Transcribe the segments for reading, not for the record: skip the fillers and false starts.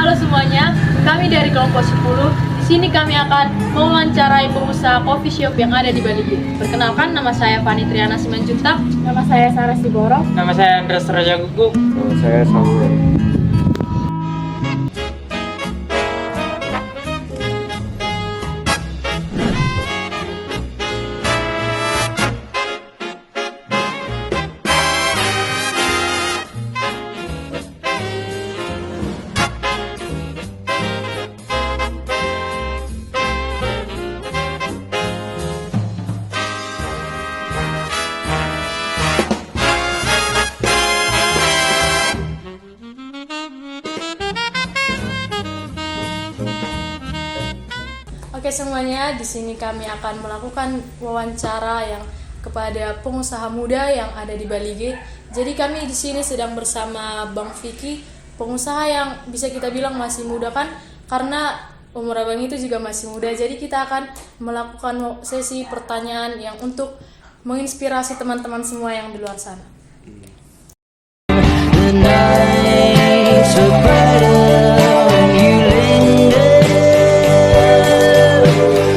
Halo semuanya, kami dari kelompok 10. Di sini kami akan mewawancarai pengusaha coffee shop yang ada di Bali. Perkenalkan, nama saya Fani Triana Simanjuntak. Nama saya Sarah Siborong. Nama saya Andres Raja Gugu. Nama saya Samuel. Oke semuanya, di sini kami akan melakukan wawancara yang kepada pengusaha muda yang ada di Bali G. Jadi kami di sini sedang bersama Bang Vicky, pengusaha yang bisa kita bilang masih muda kan, karena umur abang itu juga masih muda. Jadi kita akan melakukan sesi pertanyaan yang untuk menginspirasi teman-teman semua yang di luar sana. The nights are brighter when you linger,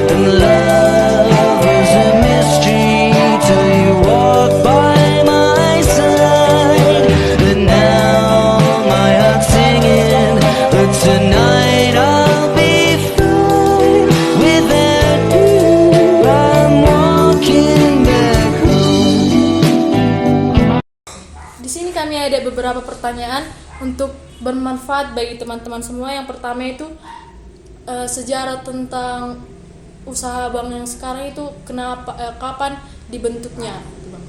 and love is a mystery till you walk by my side. And now my heart's singing, but tonight I'll be fine without you. I'm walking back home. Di sini kami ada beberapa pertanyaan untuk bermanfaat bagi teman-teman semua. Yang pertama itu sejarah tentang usaha Bang yang sekarang itu kapan dibentuknya, Bang?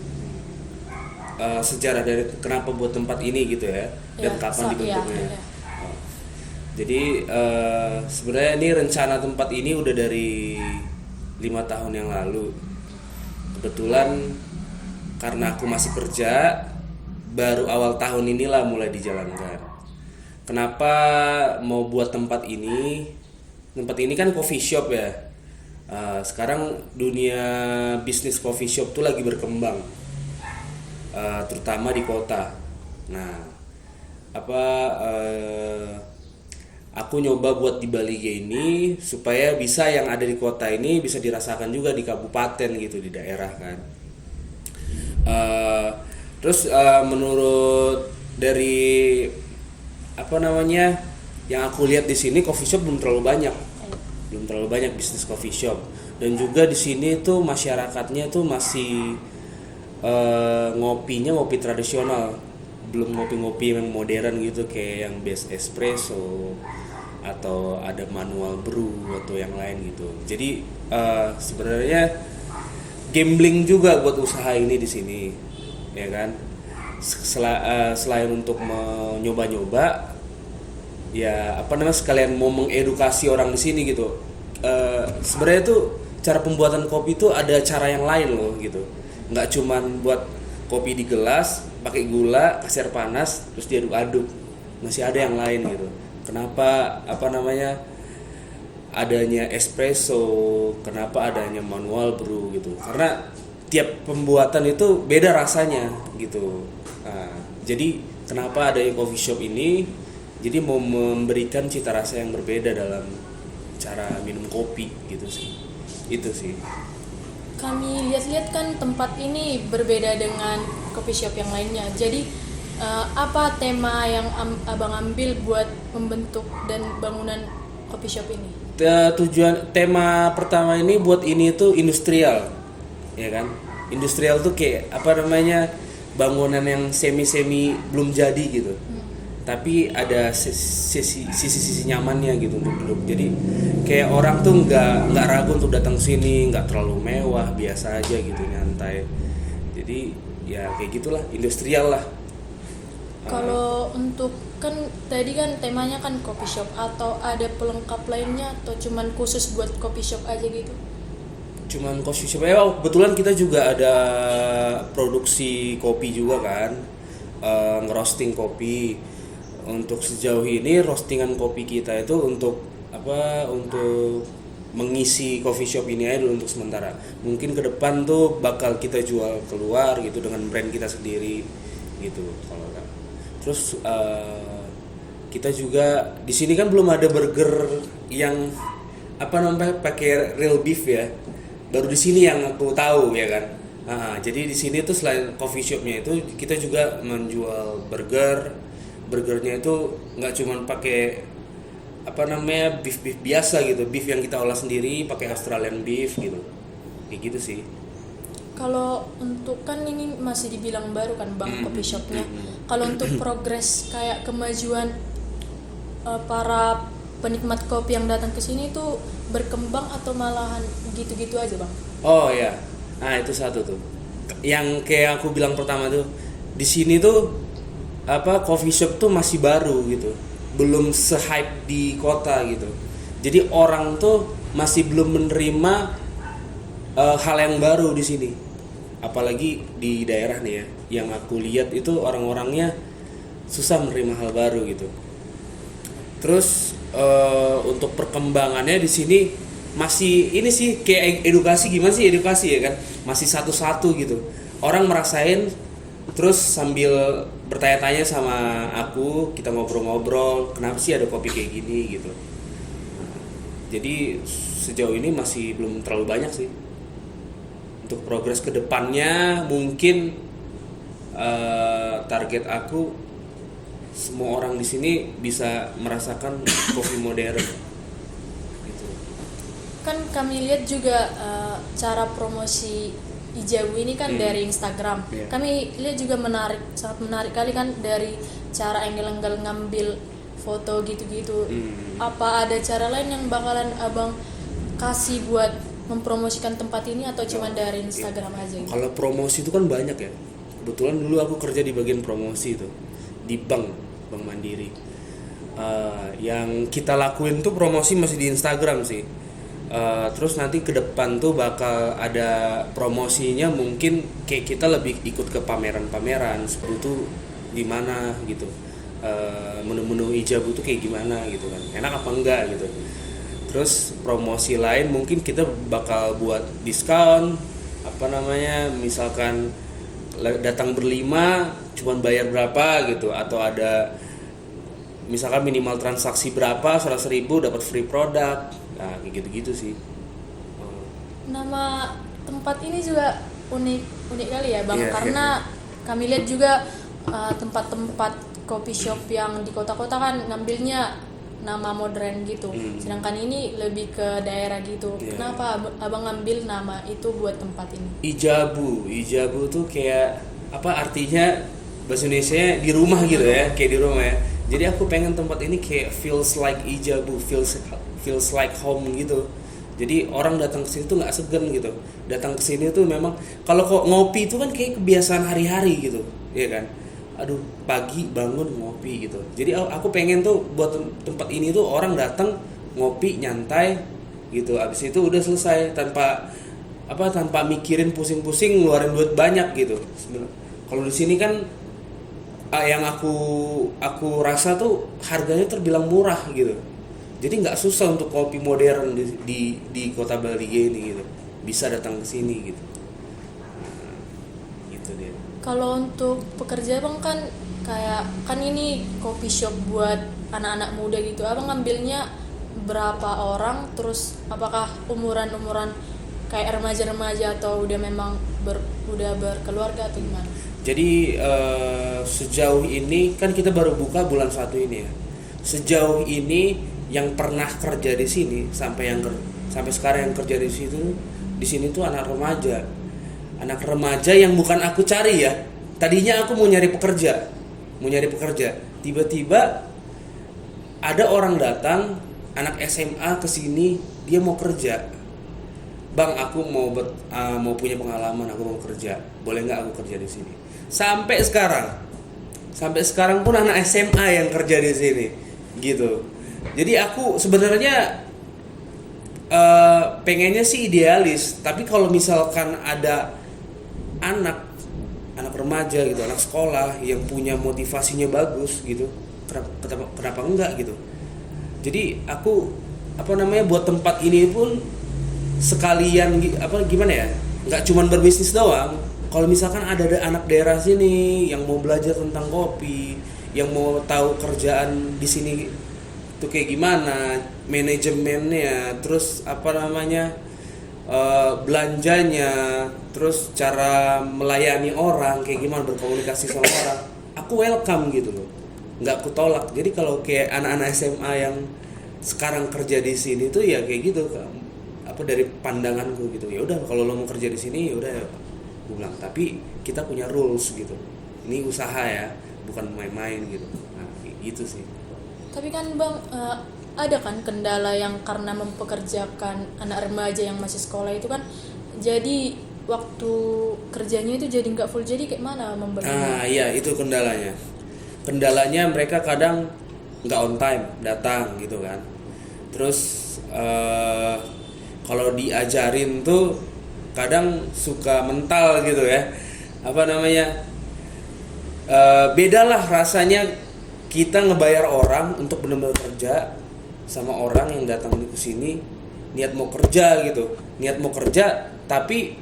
Sejarah dari kenapa buat tempat ini gitu ya, dan kapan dibentuknya. Iya. Jadi sebenarnya ini rencana tempat ini udah dari 5 tahun yang lalu. Kebetulan karena aku masih kerja, baru awal tahun inilah mulai dijalankan. Kenapa mau buat tempat ini? Tempat ini kan coffee shop ya. Sekarang dunia bisnis coffee shop tuh lagi berkembang, terutama di kota. Nah, aku nyoba buat di Bali G ini supaya bisa yang ada di kota ini bisa dirasakan juga di kabupaten gitu, di daerah kan. Terus menurut dari yang aku lihat di sini coffee shop belum terlalu banyak bisnis coffee shop, dan juga di sini tuh masyarakatnya tuh masih ngopinya ngopi tradisional, belum ngopi-ngopi yang modern gitu kayak yang base espresso atau ada manual brew atau yang lain gitu. Jadi sebenarnya gambling juga buat usaha ini di sini, ya kan. Selain untuk menyoba-nyoba, ya sekalian mau mengedukasi orang di sini gitu. Sebenarnya tuh cara pembuatan kopi tuh ada cara yang lain loh gitu. Nggak cuman buat kopi di gelas, pakai gula, kasih air panas, terus diaduk-aduk. Masih ada yang lain gitu. Kenapa adanya espresso, kenapa adanya manual brew gitu? Karena tiap pembuatan itu beda rasanya gitu. Nah, jadi kenapa ada coffee shop ini? Jadi mau memberikan cita rasa yang berbeda dalam cara minum kopi gitu sih. Itu sih. Kami lihat-lihat kan tempat ini berbeda dengan coffee shop yang lainnya. Jadi apa tema yang Abang ambil buat membentuk dan bangunan coffee shop ini? Tema pertama ini buat ini tuh industrial, ya kan? Industrial tuh kayak bangunan yang semi belum jadi gitu. Tapi ada sisi nyamannya gitu untuk duduk. Jadi kayak orang tuh nggak ragu untuk datang sini, nggak terlalu mewah, biasa aja gitu, nyantai. Jadi ya kayak gitulah, industrial lah. Kalau untuk kan tadi kan temanya kan coffee shop, atau ada pelengkap lainnya atau cuman khusus buat coffee shop aja gitu? Cuman coffee shop ya, kebetulan kita juga ada produksi kopi juga kan, ngerosting kopi. Untuk sejauh ini roastingan kopi kita itu untuk mengisi coffee shop ini aja dulu untuk sementara. Mungkin ke depan tuh bakal kita jual keluar gitu dengan brand kita sendiri gitu kalau kan. Terus kita juga di sini kan belum ada burger yang apa namanya pakai real beef ya. Baru di sini yang aku tahu ya kan. Jadi di sini tuh selain coffee shopnya itu kita juga menjual burgernya itu nggak cuma pakai apa namanya beef biasa gitu, beef yang kita olah sendiri pakai Australian beef gitu, kayak gitu sih. Kalau untuk kan ini masih dibilang baru kan bang coffee shopnya. Kalau untuk progres kayak kemajuan para penikmat kopi yang datang ke sini itu berkembang atau malahan gitu-gitu aja bang? Oh ya, nah itu satu tuh. Yang kayak aku bilang pertama tuh, di sini tuh apa coffee shop tuh masih baru gitu, belum se-hype di kota gitu. Jadi orang tuh masih belum menerima hal yang baru di sini. Apalagi di daerah nih ya, yang aku lihat itu orang-orangnya susah menerima hal baru gitu. Terus untuk perkembangannya di sini masih ini sih kayak edukasi, gimana sih edukasi ya kan, masih satu-satu gitu. Orang merasain terus sambil bertanya-tanya sama aku, kita ngobrol-ngobrol, kenapa sih ada kopi kayak gini gitu. Jadi sejauh ini masih belum terlalu banyak sih. Untuk progres ke depannya mungkin target aku semua orang di sini bisa merasakan kopi modern gitu. Kan kami lihat juga cara promosi Ijabu ini kan dari Instagram. Yeah. Kami lihat juga sangat menarik kali kan dari cara Engel ngambil foto gitu-gitu. Apa ada cara lain yang bakalan abang kasih buat mempromosikan tempat ini atau cuma dari Instagram aja gitu? Kalau promosi itu kan banyak ya. Kebetulan dulu aku kerja di bagian promosi itu di Bank Mandiri. Yang kita lakuin tuh promosi masih di Instagram sih. Terus nanti ke depan tuh bakal ada promosinya, mungkin kayak kita lebih ikut ke pameran-pameran seperti itu di mana gitu. Menu-menu Ijabu tuh kayak gimana gitu kan. Enak apa enggak gitu. Terus promosi lain mungkin kita bakal buat diskon apa namanya, misalkan datang berlima cuman bayar berapa gitu, atau ada misalkan minimal transaksi berapa 100.000 dapat free produk. Nah kayak gitu-gitu sih. Nama tempat ini juga unik kali ya bang, Iya, karena kami lihat juga tempat-tempat coffee shop yang di kota-kota kan ngambilnya nama modern gitu, sedangkan ini lebih ke daerah gitu. Iya. Kenapa abang ngambil nama itu buat tempat ini? Ijabu tuh kayak apa artinya bahasa Indonesia di rumah gitu ya, kayak di rumah ya. Jadi aku pengen tempat ini kayak feels like Ijabu, feels like home gitu. Jadi orang datang ke sini tuh nggak segan gitu. Datang ke sini tuh memang kalau kok ngopi itu kan kayak kebiasaan hari-hari gitu, ya kan. Aduh, pagi bangun ngopi gitu. Jadi aku pengen tuh buat tempat ini tuh orang datang ngopi nyantai gitu. Abis itu udah selesai tanpa mikirin pusing-pusing ngeluarin duit banyak gitu. Sebenarnya kalau di sini kan yang aku rasa tuh harganya terbilang murah gitu. Jadi nggak susah untuk kopi modern di kota Balige ini gitu. Bisa datang ke sini gitu. Gitu deh. Kalau untuk pekerja bang kan kayak kan ini coffee shop buat anak-anak muda gitu, abang ngambilnya berapa orang, terus apakah umuran kayak remaja-remaja atau udah memang udah berkeluarga atau gimana? Jadi sejauh ini kan kita baru buka bulan 1 ini ya. Sejauh ini yang pernah kerja di sini sampai sekarang yang kerja di sini tuh anak remaja yang bukan aku cari ya. Tadinya aku mau nyari pekerja. Tiba-tiba ada orang datang, anak SMA ke sini, dia mau kerja. Bang, aku mau punya pengalaman, aku mau kerja. Boleh nggak aku kerja di sini? Sampai sekarang pun anak SMA yang kerja di sini, gitu. Jadi aku sebenarnya pengennya sih idealis, tapi kalau misalkan ada anak remaja gitu, anak sekolah yang punya motivasinya bagus gitu, kenapa enggak gitu. Jadi aku buat tempat ini pun sekalian gimana ya, nggak cuman berbisnis doang. Kalau misalkan ada anak daerah sini yang mau belajar tentang kopi, yang mau tahu kerjaan di sini itu kayak gimana, manajemennya, terus apa namanya, belanjanya, terus cara melayani orang kayak gimana, berkomunikasi sama orang, aku welcome gitu loh, nggak aku tolak. Jadi kalau kayak anak-anak SMA yang sekarang kerja di sini tuh ya kayak gitu, apa dari pandanganku gitu, ya udah kalau lo mau kerja di sini ya udah, gue bilang, tapi kita punya rules gitu, ini usaha ya, bukan main-main gitu. Nah gitu sih. Tapi kan Bang, ada kan kendala yang karena mempekerjakan anak remaja yang masih sekolah itu kan, jadi waktu kerjanya itu jadi nggak full, jadi kayak mana memberinya? Iya itu kendalanya mereka kadang nggak on time datang gitu kan. Terus kalau diajarin tuh kadang suka mental gitu ya, apa namanya, bedalah rasanya kita ngebayar orang untuk benar-benar kerja sama orang yang datang ke sini niat mau kerja gitu, niat mau kerja tapi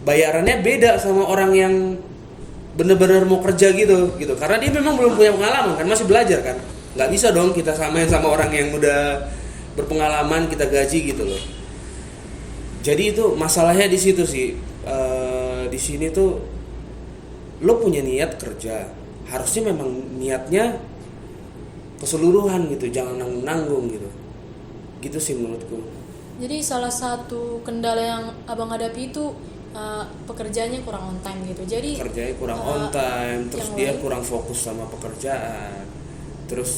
bayarannya beda sama orang yang benar-benar mau kerja gitu, karena dia memang belum punya pengalaman kan, masih belajar kan, nggak bisa dong kita samain sama orang yang udah berpengalaman kita gaji gitu loh. Jadi itu masalahnya di situ sih. Di sini tuh lo punya niat kerja, harusnya memang niatnya keseluruhan gitu, jangan nanggung gitu sih menurutku. Jadi salah satu kendala yang abang hadapi itu pekerjaannya kurang on time gitu. Jadi Kerjanya kurang on time, terus dia lain? kurang fokus sama pekerjaan, terus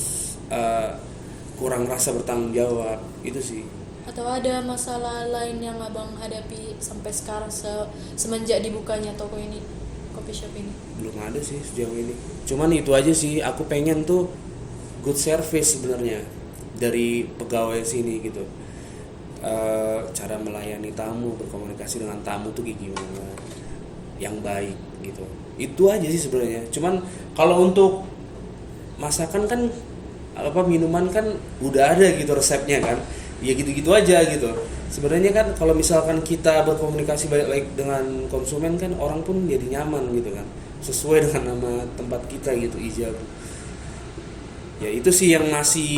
kurang rasa bertanggung jawab, itu sih. atau ada masalah lain yang abang hadapi sampai sekarang semenjak dibukanya toko ini, coffee shop ini? Belum ada sih sejauh ini, cuman itu aja sih, aku pengen tuh good service sebenarnya dari pegawai sini gitu. Cara melayani tamu, berkomunikasi dengan tamu tuh kayak gimana yang baik gitu, itu aja sih sebenarnya. Cuman kalau untuk masakan kan, apa, minuman kan udah ada gitu resepnya kan, ya gitu-gitu aja gitu. Sebenarnya kan kalau misalkan kita berkomunikasi baik-baik dengan konsumen kan, orang pun jadi nyaman gitu kan, sesuai dengan nama tempat kita gitu, Ijab. Ya itu sih yang masih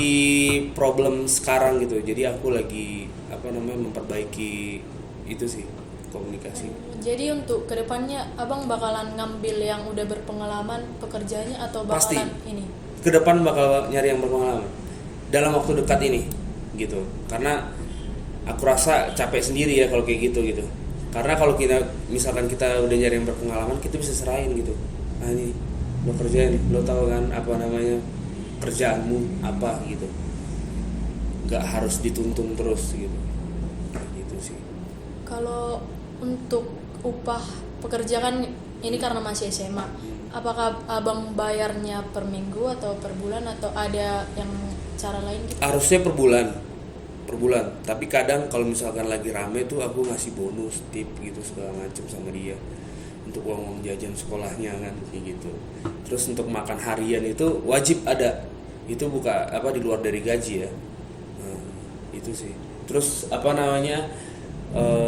problem sekarang gitu. Jadi aku lagi memperbaiki itu sih, komunikasi. Jadi untuk kedepannya abang bakalan ngambil yang udah berpengalaman pekerjaannya atau Pasti. bakalan ini? Ke depan bakal nyari yang berpengalaman dalam waktu dekat ini gitu, karena aku rasa capek sendiri ya kalau kayak gitu. Karena kalau misalkan kita udah nyari yang berpengalaman, kita bisa serahin gitu, nah ini lo kerjain, lo tahu kan apa namanya kerjaanmu apa gitu, nggak harus dituntun terus gitu sih. Kalau untuk upah pekerjaan ini karena masih SMA, apakah abang bayarnya per minggu atau per bulan atau ada yang cara lain gitu? Harusnya per bulan, tapi kadang kalau misalkan lagi rame tuh aku ngasih bonus, tip gitu segala macem sama dia untuk uang jajan sekolahnya kan kayak gitu. Terus untuk makan harian itu wajib ada, itu di luar dari gaji ya. Nah, itu sih. Terus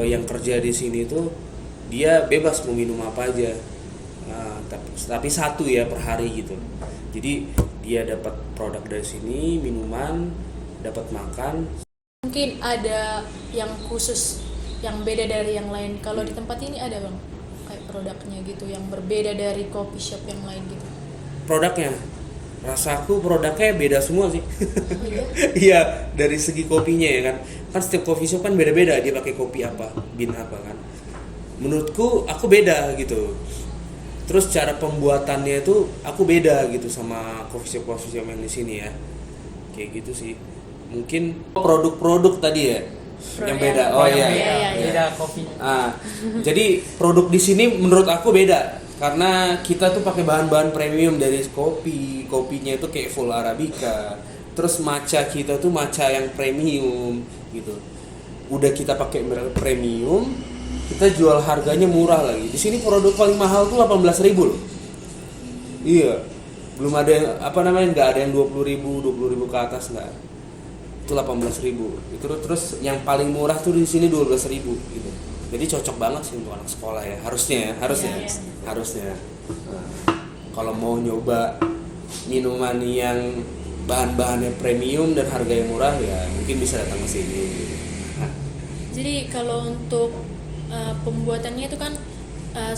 yang kerja di sini tuh dia bebas mau minum apa aja. Nah, tapi satu ya per hari gitu. Jadi dia dapat produk dari sini, minuman, dapat makan. Mungkin ada yang khusus yang beda dari yang lain. Kalau di tempat ini ada bang, kayak produknya gitu yang berbeda dari coffee shop yang lain gitu. Produknya, rasaku produknya beda semua sih. Oh, iya? Iya, dari segi kopinya ya kan. Kan setiap coffee shop kan beda-beda, dia pakai kopi apa, bean apa kan. Menurutku aku beda gitu. Terus cara pembuatannya itu aku beda gitu sama coffee shop yang di sini ya. Kayak gitu sih. Mungkin produk-produk tadi ya yang beda. Oh iya. Beda kopinya. Jadi produk di sini menurut aku beda karena kita tuh pakai bahan-bahan premium dari kopinya itu kayak full arabica. Terus matcha kita tuh matcha yang premium gitu. Udah kita pakai premium, kita jual harganya murah lagi. Di sini produk paling mahal tuh 18.000 loh. Iya. Belum ada yang nggak ada yang 20.000 ke atas, nggak. Itu 18.000. Itu terus yang paling murah tuh di sini 12.000 gitu. Jadi cocok banget sih untuk anak sekolah ya. Harusnya. Nah, kalau mau nyoba minuman yang bahan-bahannya premium dan harga yang murah, ya mungkin bisa datang ke sini gitu. Nah, Jadi kalau untuk pembuatannya itu kan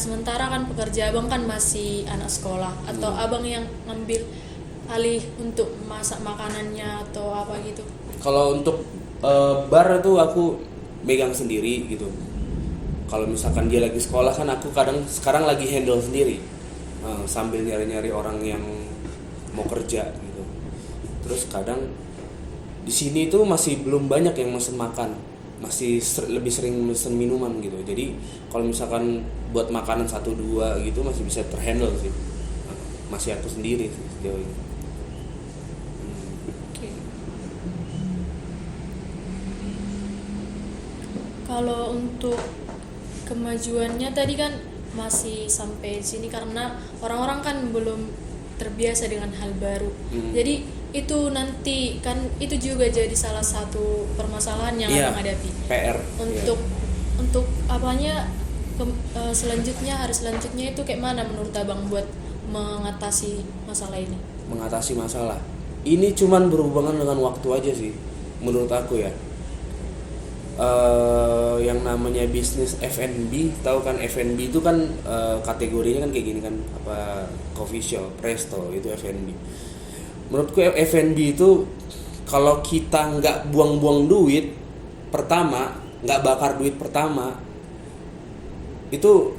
sementara kan pekerja abang kan masih anak sekolah atau abang yang ngambil alih untuk masak makanannya atau apa gitu. kalau untuk bar itu aku megang sendiri gitu. Kalau misalkan dia lagi sekolah kan aku sekarang lagi handle sendiri, sambil nyari-nyari orang yang mau kerja gitu. Terus kadang di sini tuh masih belum banyak yang mesen makan, masih lebih sering mesen minuman gitu. Jadi kalau misalkan buat makanan 1-2 gitu masih bisa terhandle sih. Masih aku sendiri sih sejauh ini. Oke. Kalau untuk kemajuannya tadi kan masih sampai sini karena orang-orang kan belum terbiasa dengan hal baru. Jadi itu nanti kan itu juga jadi salah satu permasalahan yang Iya, abang hadapi. PR. Untuk apanya hari selanjutnya itu kayak mana menurut abang buat mengatasi masalah ini? Mengatasi masalah. Ini cuman berhubungan dengan waktu aja sih, menurut aku ya. Yang namanya bisnis F&B, tahu kan F&B itu kan kategorinya kan kayak gini kan, apa coffee shop, resto itu F&B. Menurutku F&B itu kalau kita nggak buang-buang duit pertama, nggak bakar duit pertama, itu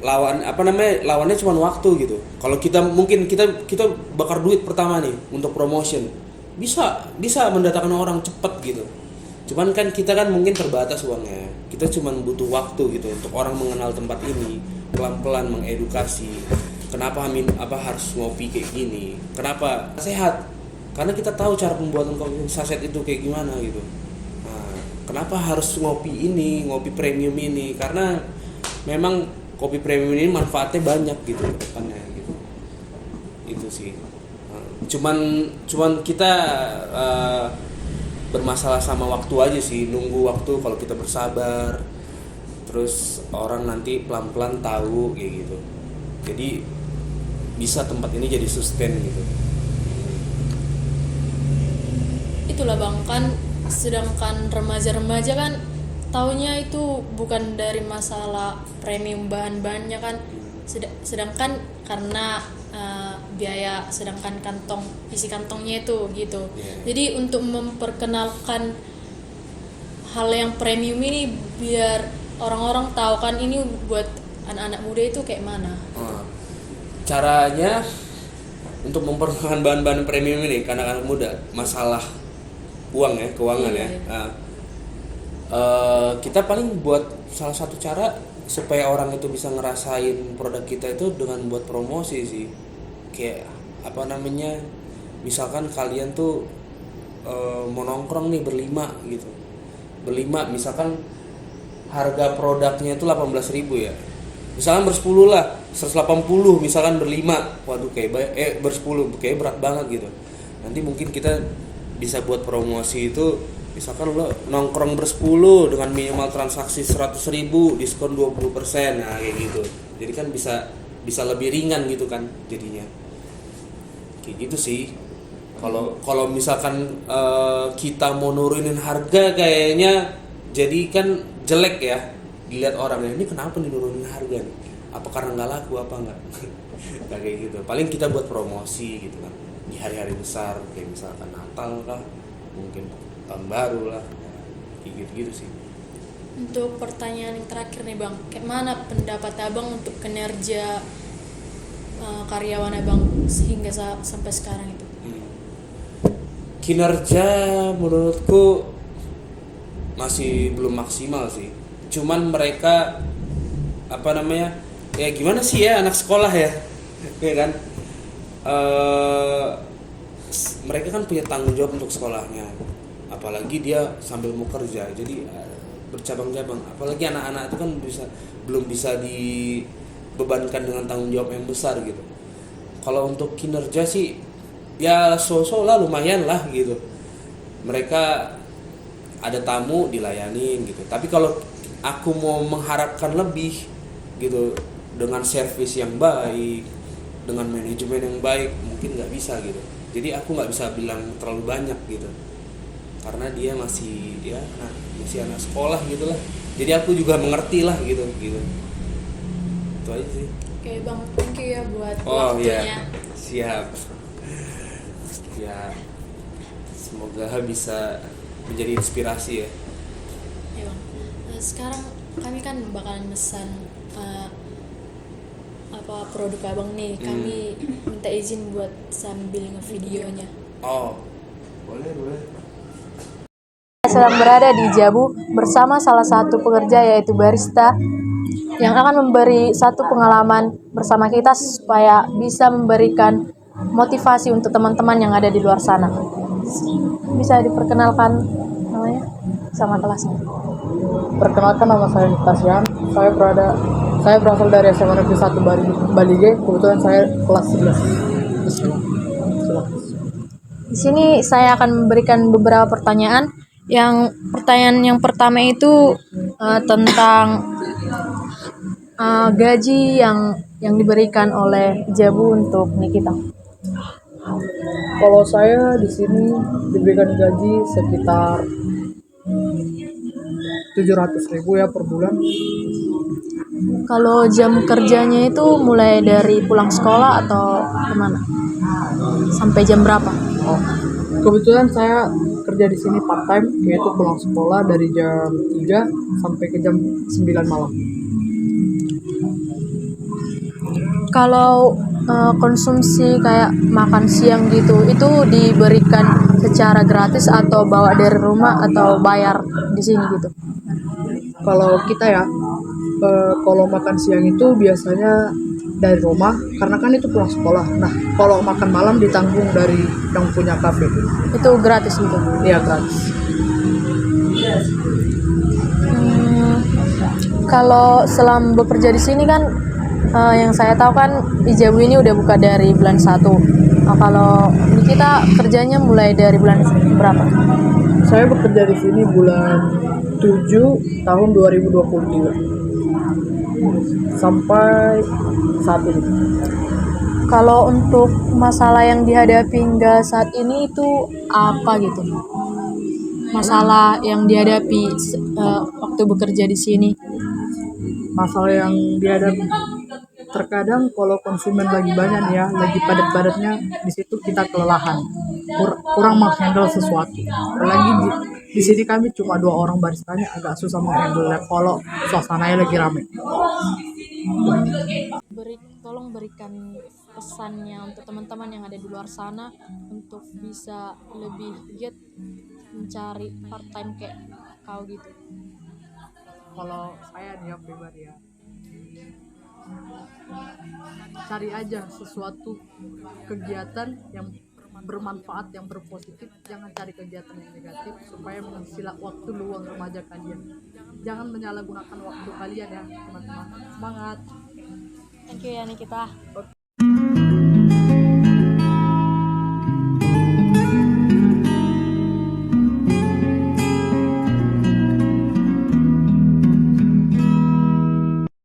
lawannya cuma waktu gitu. Kalau kita mungkin kita bakar duit pertama nih untuk promotion, bisa mendatangkan orang cepet gitu. Cuman kan kita kan mungkin terbatas uangnya. Kita cuma butuh waktu gitu untuk orang mengenal tempat ini, pelan-pelan mengedukasi. Kenapa harus ngopi kayak gini? Kenapa sehat? Karena kita tahu cara pembuatan kopi saset itu kayak gimana gitu. Nah, kenapa harus ngopi premium ini? Karena memang kopi premium ini manfaatnya banyak gitu ke depannya gitu. Itu sih. Cuman kita bermasalah sama waktu aja sih, nunggu waktu. Kalau kita bersabar, terus orang nanti pelan-pelan tahu kayak gitu. Jadi bisa tempat ini jadi sustain gitu. Itulah bang, kan sedangkan remaja-remaja kan taunya itu bukan dari masalah premium bahan-bahannya kan, sedangkan karena biaya, sedangkan isi kantongnya itu gitu. Jadi untuk memperkenalkan hal yang premium ini biar orang-orang tahu kan ini buat anak-anak muda itu kayak mana. Caranya untuk memperkenalkan bahan-bahan premium ini ke anak-anak muda, masalah uang ya, keuangan ya. Nah, kita paling buat salah satu cara supaya orang itu bisa ngerasain produk kita itu dengan buat promosi sih. Kayak misalkan kalian tuh mau nongkrong nih berlima gitu. Berlima misalkan harga produknya itu 18.000 ya. Misalkan bersepuluh lah, 180 misalkan berlima. Waduh kayak bersepuluh kayak berat banget gitu. Nanti mungkin kita bisa buat promosi itu, misalkan lo nongkrong bersepuluh dengan minimal transaksi 100.000 diskon 20%. Nah kayak gitu. Jadi kan bisa lebih ringan gitu kan jadinya. Kayak gitu sih. Kalau misalkan kita mau nurunin harga kayaknya jadi kan jelek ya dilihat orang. Ini kenapa nih nurunin harga nih? Apa karena nggak laku apa nggak? Nah, kayak gitu. Paling kita buat promosi gitu kan di hari-hari besar kayak misalkan Natal lah, mungkin tahun baru lah, kayak gitu sih. Untuk pertanyaan yang terakhir nih bang, kayak mana pendapat abang untuk kinerja karyawan abang sehingga sampai sekarang itu? Kinerja menurutku masih belum maksimal sih. Cuman mereka ya gimana sih ya, anak sekolah ya, ya kan. Mereka kan punya tanggung jawab untuk sekolahnya, apalagi dia sambil mau kerja, jadi bercabang-cabang. Apalagi anak-anak itu kan belum bisa dibebankan dengan tanggung jawab yang besar gitu. Kalau untuk kinerja sih ya so-so lah, lumayan lah gitu. Mereka ada tamu dilayanin gitu. Tapi kalau aku mau mengharapkan lebih gitu, dengan servis yang baik, dengan manajemen yang baik mungkin nggak bisa gitu. Jadi aku nggak bisa bilang terlalu banyak gitu, karena dia masih masih anak sekolah gitulah. Jadi aku juga mengerti lah gitu. Itu aja sih. Oke Bang, thank you ya buat Oh waktunya. iya, siap. Ya, semoga bisa menjadi inspirasi ya. Ya Bang. Sekarang kami kan bakalan pesan produk Abang nih. Kami minta izin buat sambil ngevideonya. Oh, boleh. Sedang berada di Jabu bersama salah satu pekerja yaitu barista yang akan memberi satu pengalaman bersama kita supaya bisa memberikan motivasi untuk teman-teman yang ada di luar sana. Bisa diperkenalkan namanya sama kelasnya. Perkenalkan, nama saya Nitasian. Saya berasal dari SMA Negeri 1 Bali G. Kebetulan saya kelas 11. Di sini saya akan memberikan beberapa pertanyaan. Pertanyaan yang pertama itu tentang gaji yang diberikan oleh Jabu untuk Nikita. Kalau saya di sini diberikan gaji sekitar 700.000 ya per bulan. Kalau jam kerjanya itu mulai dari pulang sekolah atau kemana? Sampai jam berapa? Oh, kebetulan saya kerja di sini part time, yaitu pulang sekolah dari jam 3 sampai ke jam 9 malam. Kalau konsumsi kayak makan siang gitu, itu diberikan secara gratis atau bawa dari rumah atau bayar di sini gitu? Kalau kita ya, kalau makan siang itu biasanya dari rumah, karena kan itu pulang sekolah. Nah, kalau makan malam ditanggung dari yang punya kafe. Itu gratis gitu? Iya, gratis. Kalau selama bekerja di sini kan, yang saya tahu kan Ijabu ini udah buka dari bulan 1. Kalau Nikita kerjanya mulai dari bulan berapa? Saya bekerja di sini bulan 7 tahun 2023 sampai saat ini. Kalau untuk masalah yang dihadapi hingga saat ini itu apa gitu? Masalah yang dihadapi waktu bekerja di sini. Masalah yang dihadapi terkadang kalau konsumen lagi banyak nih ya, lagi padat-padatnya, di situ kita kelelahan, kurang menghandle sesuatu. Apalagi di sini kami cuma 2 orang baristanya, agak susah menghandle kalau suasananya lagi ramai. Tolong berikan pesannya untuk teman-teman yang ada di luar sana untuk bisa lebih giat mencari part time kayak kau gitu. Kalau saya nih ya pribadi ya, cari aja sesuatu kegiatan yang bermanfaat, yang berpositif. Jangan cari kegiatan yang negatif supaya mengisi waktu luang remaja kalian. Jangan menyalahgunakan waktu kalian ya teman-teman. Semangat. Thank you ya Nikita.